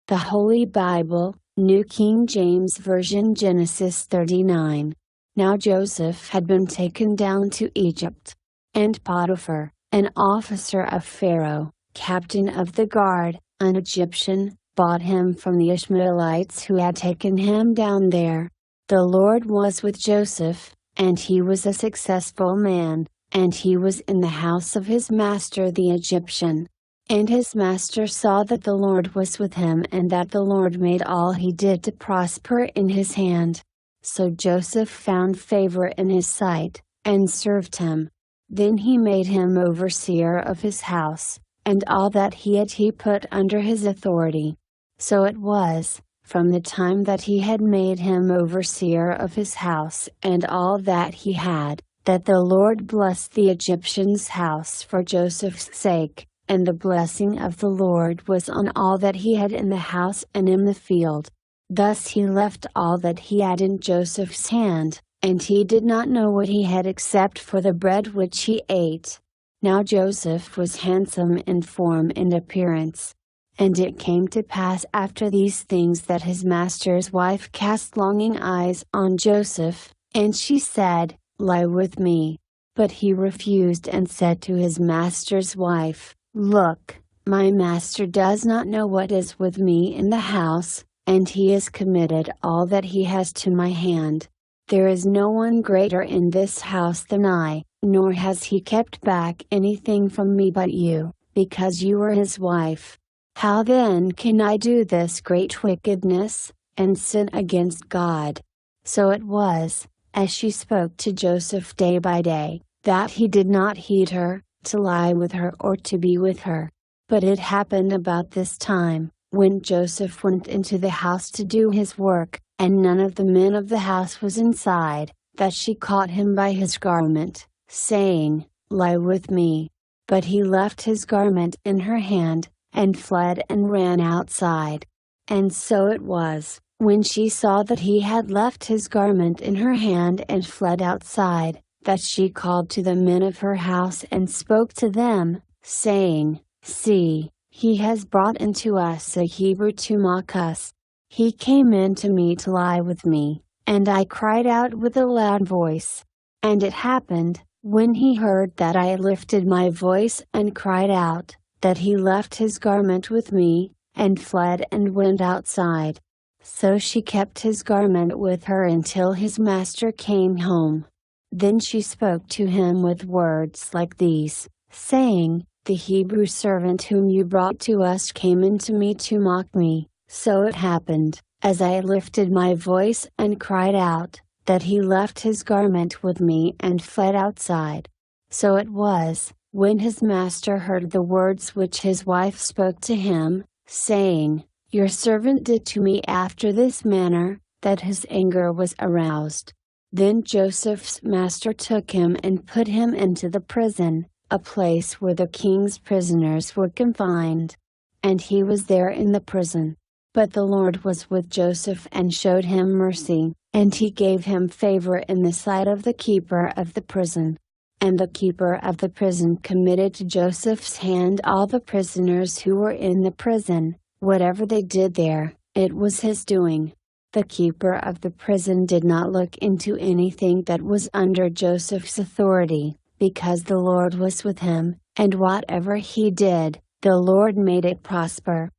The Holy Bible, New King James Version, Genesis 39. Now Joseph had been taken down to Egypt. And Potiphar, an officer of Pharaoh, captain of the guard, an Egyptian, bought him from the Ishmaelites who had taken him down there. The Lord was with Joseph, and he was a successful man, and he was in the house of his master the Egyptian. And his master saw that the Lord was with him and that the Lord made all he did to prosper in his hand. So Joseph found favor in his sight, and served him. Then he made him overseer of his house, and all that he had he put under his authority. So it was, from the time that he had made him overseer of his house and all that he had, that the Lord blessed the Egyptian's house for Joseph's sake. And the blessing of the Lord was on all that he had in the house and in the field. Thus he left all that he had in Joseph's hand, and he did not know what he had except for the bread which he ate. Now Joseph was handsome in form and appearance. And it came to pass after these things that his master's wife cast longing eyes on Joseph, and she said, "Lie with me." But he refused and said to his master's wife, "Look, my master does not know what is with me in the house, and he has committed all that he has to my hand. There is no one greater in this house than I, nor has he kept back anything from me but you, because you are his wife. How then can I do this great wickedness, and sin against God?" So it was, as she spoke to Joseph day by day, that he did not heed her, to lie with her or to be with her. But it happened about this time, when Joseph went into the house to do his work, and none of the men of the house was inside, that she caught him by his garment, saying, "Lie with me." But he left his garment in her hand, and fled and ran outside. And so it was, when she saw that he had left his garment in her hand and fled outside, that she called to the men of her house and spoke to them, saying, "See, he has brought into us a Hebrew to mock us. He came in to me to lie with me, and I cried out with a loud voice. And it happened, when he heard that I lifted my voice and cried out, that he left his garment with me, and fled and went outside." So she kept his garment with her until his master came home. Then she spoke to him with words like these, saying, "The Hebrew servant whom you brought to us came in to me to mock me. So it happened, as I lifted my voice and cried out, that he left his garment with me and fled outside." So it was, when his master heard the words which his wife spoke to him, saying, "Your servant did to me after this manner," that his anger was aroused. Then Joseph's master took him and put him into the prison, a place where the king's prisoners were confined. And he was there in the prison. But the Lord was with Joseph and showed him mercy, and he gave him favor in the sight of the keeper of the prison. And the keeper of the prison committed to Joseph's hand all the prisoners who were in the prison. Whatever they did there, it was his doing. The keeper of the prison did not look into anything that was under Joseph's authority, because the Lord was with him, and whatever he did, the Lord made it prosper.